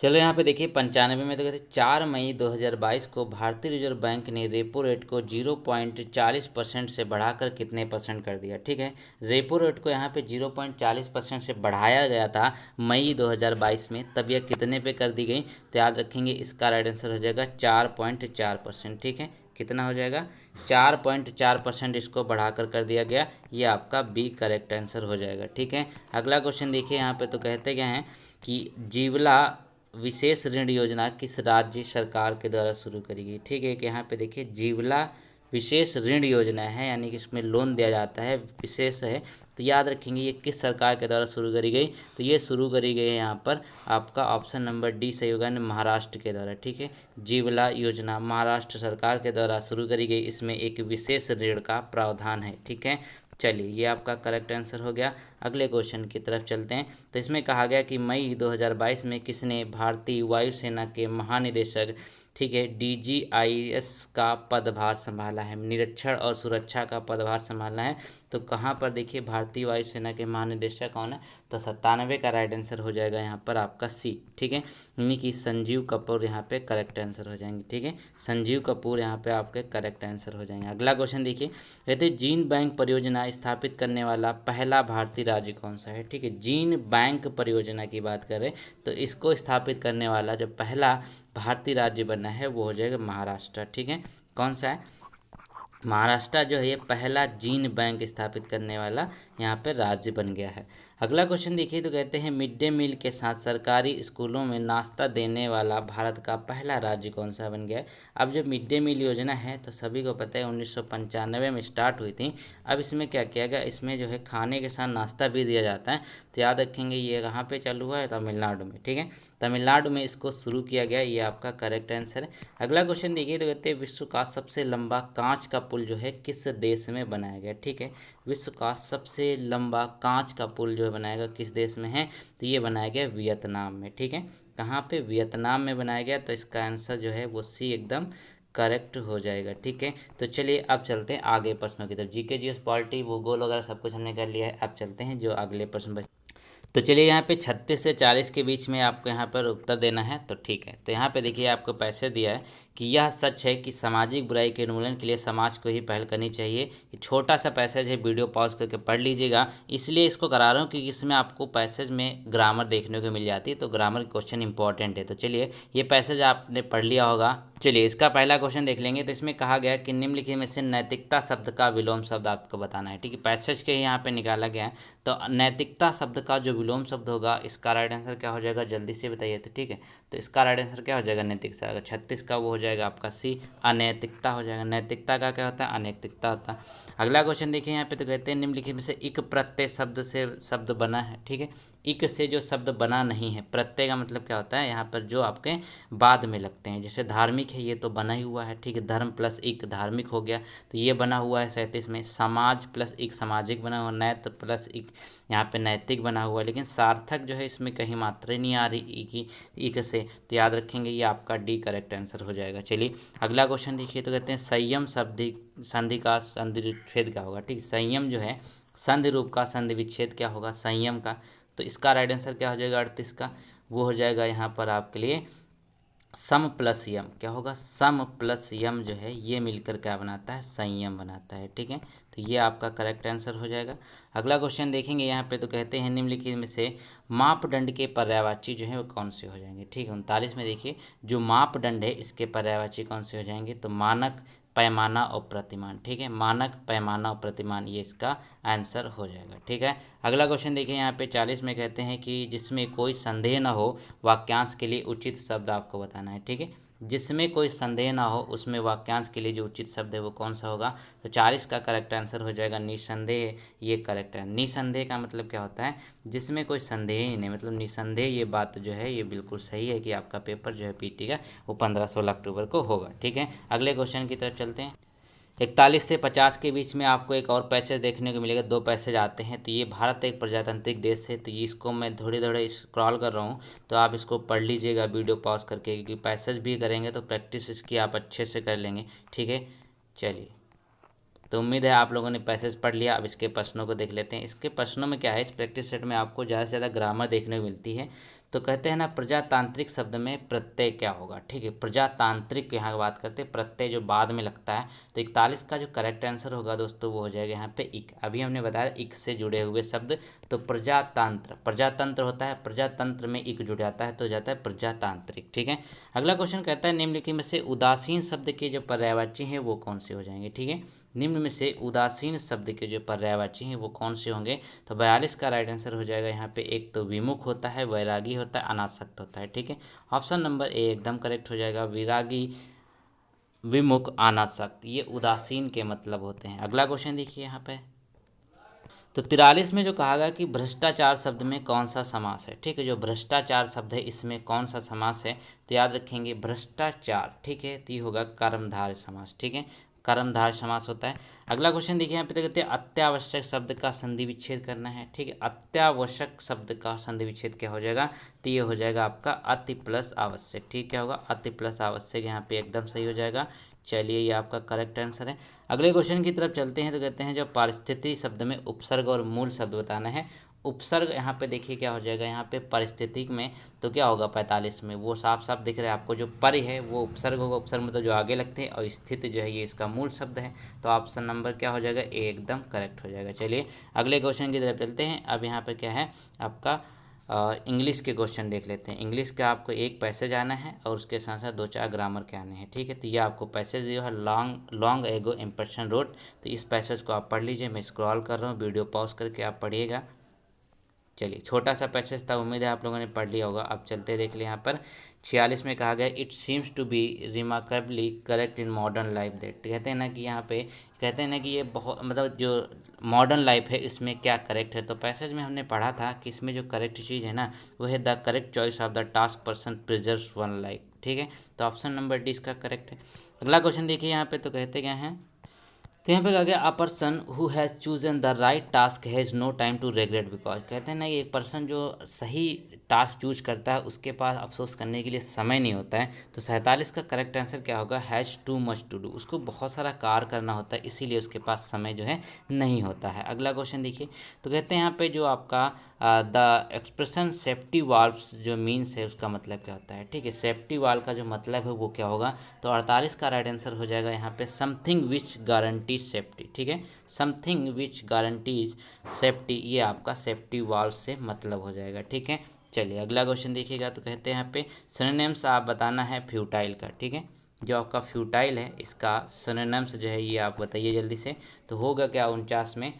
Speaker 1: चलो यहाँ पे देखिए 95 में, तो कहते 4 मई 2022 को भारतीय रिजर्व बैंक ने रेपो रेट को 0.40% से बढ़ाकर कितने परसेंट कर दिया। ठीक है, रेपो रेट को यहाँ पे 0.40% से बढ़ाया गया था मई 2022 में, तब यह कितने पे कर दी गई, तो याद रखेंगे इसका राइट आंसर हो जाएगा 4.4%। ठीक है, कितना हो जाएगा, 4.4% इसको बढ़ाकर कर दिया गया, ये आपका बी करेक्ट आंसर हो जाएगा। ठीक है, अगला क्वेश्चन देखिए यहाँ पे, तो कहते क्या हैं कि जीवला विशेष ऋण योजना किस राज्य सरकार के द्वारा शुरू करी गई। ठीक है, कि यहाँ पे देखिए जीवला विशेष ऋण योजना है, यानी कि इसमें लोन दिया जाता है, विशेष है, तो याद रखेंगे ये किस सरकार के द्वारा शुरू करी गई, तो ये शुरू करी गई है यहाँ पर आपका ऑप्शन नंबर डी सही होगा, महाराष्ट्र के द्वारा। ठीक है, जीवला योजना महाराष्ट्र सरकार के द्वारा शुरू करी गई, इसमें एक विशेष ऋण का प्रावधान है। ठीक है, चलिए ये आपका करेक्ट आंसर हो गया। अगले क्वेश्चन की तरफ चलते हैं, तो इसमें कहा गया कि मई 2022 में किसने भारतीय वायुसेना के महानिदेशक ठीक है। DGIS का पदभार संभाला है, निरीक्षण और सुरक्षा का पदभार संभाला है। तो कहाँ पर देखिए भारतीय वायुसेना के महानिदेशक कौन है, तो 97 का राइट आंसर हो जाएगा यहाँ पर आपका सी। ठीक है, यानी कि संजीव कपूर यहाँ पे करेक्ट आंसर हो जाएंगे। ठीक है, संजीव कपूर यहाँ पे आपके करेक्ट आंसर हो जाएंगे। अगला क्वेश्चन देखिए, कहते हैं जीन बैंक परियोजना स्थापित करने वाला पहला भारतीय राज्य कौन सा है। ठीक है, जीन बैंक परियोजना की बात करें तो इसको स्थापित करने वाला जो पहला भारतीय राज्य बना है वो हो जाएगा महाराष्ट्र। ठीक है, कौन सा है, महाराष्ट्र जो है ये पहला जीन बैंक स्थापित करने वाला यहाँ पे राज्य बन गया है। अगला क्वेश्चन देखिए, तो कहते हैं मिड डे मील के साथ सरकारी स्कूलों में नाश्ता देने वाला भारत का पहला राज्य कौन सा बन गया है। अब जो मिड डे मील योजना है तो सभी को पता है 1995 में स्टार्ट हुई थी। अब इसमें क्या किया गया, इसमें जो है खाने के साथ नाश्ता भी दिया जाता है। तो याद रखेंगे ये कहाँ पे चालू हुआ है, तमिलनाडु में। ठीक है, तमिलनाडु में इसको शुरू किया गया, ये आपका करेक्ट आंसर है। अगला क्वेश्चन देखिए, तो कहते हैं विश्व का सबसे लंबा कांच का पुल जो है किस देश में बनाया गया। ठीक है, विश्व का सबसे लंबा कांच का पुल जो है बनाएगा किस देश में है, तो ये बनाया गया वियतनाम में। ठीक है, कहाँ पे, वियतनाम में बनाया गया। तो इसका आंसर जो है वो सी एकदम करेक्ट हो जाएगा। ठीक है, तो चलिए अब चलते हैं आगे प्रश्नों की तरफ। जीके जीएस पॉलिटी भूगोल वगैरह सब कुछ हमने कर लिया है। अब चलते हैं जो अगले प्रश्न बचे। तो चलिए यहाँ पे 36 से 40 के बीच में आपको यहाँ पर उत्तर देना है। तो ठीक है, तो यहाँ पे देखिए आपको पैसे दिया है कि यह सच है कि सामाजिक बुराई के उन्मूलन के लिए समाज को ही पहल करनी चाहिए। ये छोटा सा पैसेज है, वीडियो पॉज करके पढ़ लीजिएगा। इसलिए इसको करा रहा हूँ क्योंकि इसमें आपको पैसेज में ग्रामर देखने को मिल जाती है, तो ग्रामर क्वेश्चन इंपॉर्टेंट है। तो चलिए ये पैसेज आपने पढ़ लिया होगा। चलिए इसका पहला क्वेश्चन देख लेंगे। तो इसमें कहा गया कि निम्नलिखित में से नैतिकता शब्द का विलोम शब्द आपको बताना है। ठीक है, पैसेज के यहाँ पे निकाला गया है। तो नैतिकता शब्द का जो विलोम शब्द होगा इसका राइट आंसर क्या हो जाएगा, जल्दी से बताइए। तो ठीक है, तो इसका राइट आंसर क्या हो जाएगा, नैतिकता। 36 का वो हो जाएगा आपका सी, अनैतिकता हो जाएगा। नैतिकता का क्या होता है, अनैतिकता होता है। अगला क्वेश्चन देखिए यहाँ पे, तो कहते हैं निम्नलिखित में से इक प्रत्यय शब्द से शब्द बना है। ठीक है, इक से जो शब्द बना नहीं है, प्रत्यय का मतलब क्या होता है, यहाँ पर जो आपके बाद में लगते हैं। जैसे धार्मिक है, ये तो बना ही हुआ है। ठीक है, धर्म प्लस इक धार्मिक हो गया, तो ये बना हुआ है 37 में। समाज प्लस इक सामाजिक बना हुआ, नैत प्लस इक यहाँ पे नैतिक बना हुआ है। लेकिन सार्थक जो है इसमें कहीं मात्रा नहीं आ रही इक से, तो याद रखेंगे ये आपका डी करेक्ट आंसर हो जाएगा। चलिए अगला क्वेश्चन देखिए, तो कहते हैं संयम संधि का संधि विच्छेद क्या होगा। ठीक, संयम जो है संधि रूप का संधि विच्छेद क्या होगा, संयम का। तो इसका राइट आंसर क्या हो जाएगा 38 का, वो हो जाएगा यहाँ पर आपके लिए सम प्लस यम। क्या होगा, सम प्लस यम जो है ये मिलकर क्या बनाता है, संयम बनाता है। ठीक है, तो ये आपका करेक्ट आंसर हो जाएगा। अगला क्वेश्चन देखेंगे यहाँ पे, तो कहते हैं निम्नलिखित में से मापदंड के पर्यायवाची जो है वो कौन से हो जाएंगे। ठीक है, 39 में देखिए जो मापदंड है इसके पर्यायवाची कौन से हो जाएंगे, तो मानक, पैमाना और प्रतिमान। ठीक है, मानक, पैमाना और प्रतिमान, ये इसका आंसर हो जाएगा। ठीक है, अगला क्वेश्चन देखिए यहाँ पे 40 में कहते हैं कि जिसमें कोई संदेह न हो वाक्यांश के लिए उचित शब्द आपको बताना है। ठीक है, जिसमें कोई संदेह ना हो उसमें वाक्यांश के लिए जो उचित शब्द है वो कौन सा होगा, तो 40 का करेक्ट आंसर हो जाएगा निसंदेह। ये करेक्ट है। निसंदेह का मतलब क्या होता है, जिसमें कोई संदेह ही नहीं, मतलब निसंदेह। ये बात जो है ये बिल्कुल सही है कि आपका पेपर जो है पीटी का वो 15-16 अक्टूबर को होगा। ठीक है, अगले क्वेश्चन की तरफ चलते हैं। 41 से 50 के बीच में आपको एक और पैसेज देखने को मिलेगा, दो पैसेज आते हैं। तो ये भारत एक प्रजातांत्रिक देश है, तो ये इसको मैं थोड़ी थोड़ी स्क्रॉल कर रहा हूँ, तो आप इसको पढ़ लीजिएगा वीडियो पॉज करके, क्योंकि पैसेज भी करेंगे तो प्रैक्टिस इसकी आप अच्छे से कर लेंगे। ठीक है, चलिए तो उम्मीद है आप लोगों ने पैसेज पढ़ लिया। अब इसके प्रश्नों को देख लेते हैं। इसके प्रश्नों में क्या है, इस प्रैक्टिस सेट में आपको ज़्यादा से ज़्यादा ग्रामर देखने को मिलती है। तो कहते हैं ना प्रजातांत्रिक शब्द में प्रत्यय क्या होगा। ठीक है, प्रजातांत्रिक यहाँ बात करते हैं, प्रत्यय जो बाद में लगता है। तो 41 का जो करेक्ट आंसर होगा दोस्तों वो हो जाएगा यहाँ पे इक। अभी हमने बताया इक से जुड़े हुए शब्द, तो प्रजातंत्र, प्रजातंत्र होता है, प्रजातंत्र में इक जुड़ जाता है तो हो जाता है प्रजातांत्रिक। ठीक है, अगला क्वेश्चन कहता है निम्नलिखित में से उदासीन शब्द के जो पर्यायवाची हैं वो कौन से हो जाएंगे। ठीक है, निम्न में से उदासीन शब्द के जो पर्यायवाची हैं वो कौन से होंगे, तो 42 का राइट आंसर हो जाएगा यहाँ पे। एक तो विमुख होता है, वैरागी होता है, अनासक्त होता है। ठीक है, ऑप्शन नंबर ए एकदम करेक्ट हो जाएगा, विरागी, विमुख, अनासक्त, ये उदासीन के मतलब होते हैं। अगला क्वेश्चन देखिए यहाँ पे, तो 43 में जो कहा गया कि भ्रष्टाचार शब्द में कौन सा समास है। ठीक है, जो भ्रष्टाचार शब्द है इसमें कौन सा समास है, तो याद रखेंगे भ्रष्टाचार। ठीक है, तो ये होगा कर्मधारय समास। ठीक है, कर्मधारय समास होता है। अगला क्वेश्चन देखिए यहाँ पे तो कहते हैं अत्यावश्यक शब्द का संधि विच्छेद करना है। ठीक है, अत्यावश्यक शब्द का संधि विच्छेद क्या हो जाएगा, तो ये हो जाएगा आपका अति प्लस आवश्यक। ठीक, क्या होगा, अति प्लस आवश्यक, यहाँ पे एकदम सही हो जाएगा। चलिए ये आपका करेक्ट आंसर है। अगले क्वेश्चन की तरफ चलते हैं तो कहते हैं जो पारिस्थितिकी शब्द में उपसर्ग और मूल शब्द बताना है। उपसर्ग यहाँ पे देखिए क्या हो जाएगा, यहाँ पे पारिस्थितिक में तो क्या होगा 45 में, वो साफ साफ दिख रहा है आपको, जो पर है वो उपसर्ग होगा। उपसर्ग मतलब जो आगे लगते हैं, और स्थित जो है ये इसका मूल शब्द है। तो ऑप्शन नंबर क्या हो जाएगा, ए एकदम करेक्ट हो जाएगा। चलिए अगले क्वेश्चन की तरफ चलते हैं। अब यहाँ पर क्या है आपका इंग्लिश के क्वेश्चन देख लेते हैं। इंग्लिश का आपको एक पैसेज आना है और उसके साथ साथ 2-4 ग्रामर के आने हैं। ठीक है, तो ये आपको पैसेज जो है लॉन्ग एगो इम्प्रेशन रोड, तो इस पैसेज को आप पढ़ लीजिए। मैं स्क्रॉल कर रहा हूँ, वीडियो पॉज करके आप पढ़िएगा। चलिए छोटा सा पैसेज था, उम्मीद है आप लोगों ने पढ़ लिया होगा। अब चलते देख ले, यहाँ पर 46 में कहा गया it seems to be remarkably correct in modern life that. कहते हैं ना कि यहाँ पे कहते हैं ना कि ये बहुत मतलब जो मॉडर्न लाइफ है इसमें क्या करेक्ट है। तो पैसेज में हमने पढ़ा था कि इसमें जो करेक्ट चीज़ है ना वो है the correct choice of the task person preserves one life. ठीक है, तो ऑप्शन नंबर डी इसका करेक्ट है। अगला क्वेश्चन देखिए यहाँ पे, तो कहते क्या हैं, तो यहाँ पे कहा गया a person who has chosen the right task has no time to regret because. कहते हैं ना कि एक पर्सन जो सही टास्क चूज करता है उसके पास अफसोस करने के लिए समय नहीं होता है। तो 47 का करेक्ट आंसर क्या होगा, has too much to do, उसको बहुत सारा कार्य करना होता है इसीलिए उसके पास समय जो है नहीं होता है। अगला क्वेश्चन देखिए, तो कहते हैं यहाँ पे जो आपका द एक्सप्रेशन सेफ्टी वाल्व्स जो मीन्स है उसका मतलब क्या होता है। ठीक है, सेफ्टी वाल्व का जो मतलब है वो क्या होगा, तो 48 का राइट आंसर हो जाएगा यहाँ पे समथिंग विच गारंटीज सेफ्टी। ठीक है, समथिंग विच गारंटीज सेफ्टी, ये आपका सेफ्टी वाल्व से मतलब हो जाएगा। ठीक है, चलिए अगला क्वेश्चन देखिएगा, तो कहते हैं यहाँ पे सिनोनिम्स आप बताना है फ्यूटाइल का। ठीक है, जो आपका फ्यूटाइल है इसका सिनोनिम्स जो है ये आप बताइए जल्दी से। तो होगा क्या 49 में।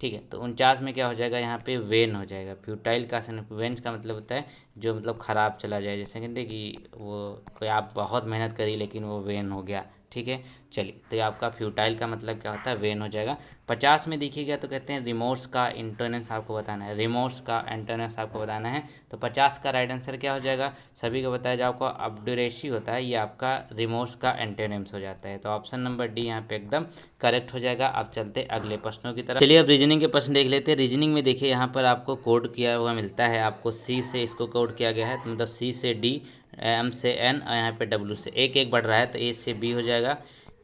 Speaker 1: ठीक है, तो 49 में क्या हो जाएगा, यहाँ पे वेन हो जाएगा। फ्यूटाइल का वेन का मतलब होता है जो मतलब ख़राब चला जाए, जैसे कहते कि वो कोई आप बहुत मेहनत करी लेकिन वो वेन हो गया। ठीक है, चलिए तो ये आपका फ्यूटाइल का मतलब क्या होता है, वेन हो जाएगा। 50 में देखिएगा तो कहते हैं रिमोर्स का एंटोनिम्स आपको बताना है। रिमोर्स का एंटोनिम्स आपको बताना है। तो 50 का राइट आंसर क्या हो जाएगा, सभी को बताया जो आपको अब्डुरेसी होता है ये आपका रिमोर्स का एंटोनिम्स हो जाता है। तो ऑप्शन नंबर डी यहाँ पे एकदम करेक्ट हो जाएगा। आप चलते अगले प्रश्नों की तरफ। चलिए अब रीजनिंग के प्रश्न देख लेते हैं। रीजनिंग में देखिए यहाँ पर आपको कोड किया हुआ मिलता है, आपको सी से इसको कोड किया गया है, तो मतलब सी से डी, एम से एन और यहाँ पे डब्ल्यू से एक एक बढ़ रहा है। तो ए से बी हो जाएगा,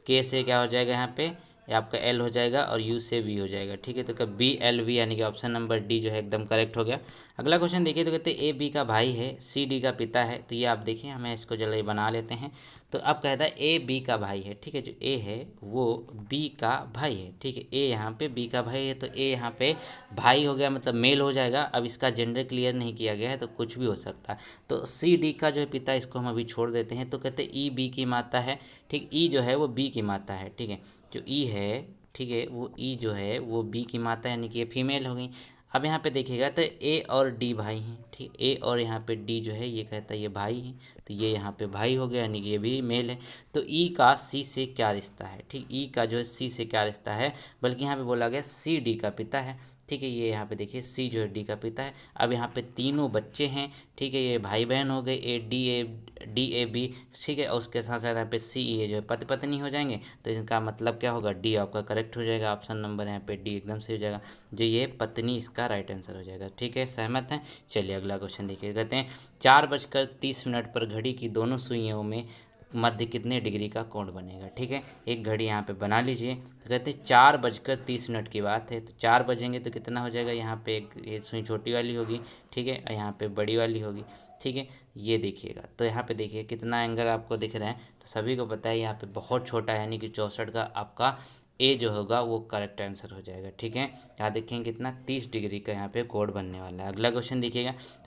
Speaker 1: के से क्या हो जाएगा यहाँ पे ये आपका एल हो जाएगा और यू से वी हो जाएगा। ठीक है, तो कब बी एल वी यानी कि ऑप्शन नंबर डी जो है एकदम करेक्ट हो गया। अगला क्वेश्चन देखिए, तो कहते हैं ए बी का भाई है सी डी का पिता है। तो ये आप देखिए, हमें इसको जल्दी बना लेते हैं। तो अब कहता है ए बी का भाई है। ठीक है, जो ए है वो बी का भाई है। ठीक है, ए यहाँ पे बी का भाई है, तो ए यहाँ पे भाई हो गया मतलब मेल हो जाएगा। अब इसका जेंडर क्लियर नहीं किया गया है तो कुछ भी हो सकता है। तो सी डी का जो है पिता, इसको हम अभी छोड़ देते हैं। तो कहते हैं ई बी की माता है। ठीक, ई जो है वो बी की माता है। ठीक है, जो ई है, ठीक है, वो ई जो है वो बी की माता है यानी कि ये फीमेल हो गई। अब यहाँ पे देखिएगा तो ए और डी भाई हैं। ठीक, ए और यहाँ पे डी जो है ये कहता है ये भाई हैं, तो ये यहाँ पे भाई हो गया यानी कि ये भी मेल है। तो ई का सी से क्या रिश्ता है। ठीक, ई का जो है सी से क्या रिश्ता है, बल्कि यहाँ पे बोला गया सी डी का पिता है। ठीक है, ये यहाँ पे देखिए सी जो है डी का पिता है। अब यहाँ पे तीनों बच्चे हैं। ठीक है, ये भाई बहन हो गए डी ए बी। ठीक है, और उसके साथ साथ यहाँ पे सी ए जो है पति पत्नी हो जाएंगे। तो इनका मतलब क्या होगा, डी आपका करेक्ट हो जाएगा। ऑप्शन नंबर यहाँ पे डी एकदम सही हो जाएगा, जो ये पत्नी इसका राइट आंसर हो जाएगा। ठीक है, सहमत हैं। चलिए अगला क्वेश्चन देखिए, कहते हैं 4:30 पर घड़ी की दोनों सुइयों में मध्य कितने डिग्री का कोण बनेगा। ठीक है, एक घड़ी यहाँ पे बना लीजिए। तो कहते हैं 4:30 की बात है, तो 4 बजेंगे तो कितना हो जाएगा, यहाँ पे एक ये सुई छोटी वाली होगी। ठीक है, और यहाँ पे बड़ी वाली होगी। ठीक है, ये देखिएगा तो यहाँ पे देखिए कितना एंगल आपको दिख रहा है। तो सभी को पता है यहाँ पे बहुत छोटा है, यानी कि 64 का आपका ए जो होगा वो करेक्ट आंसर हो जाएगा। ठीक है, यहाँ देखेंगे कितना 30 डिग्री का यहाँ पे कोण बनने वाला है। अगला क्वेश्चन देखिएगा,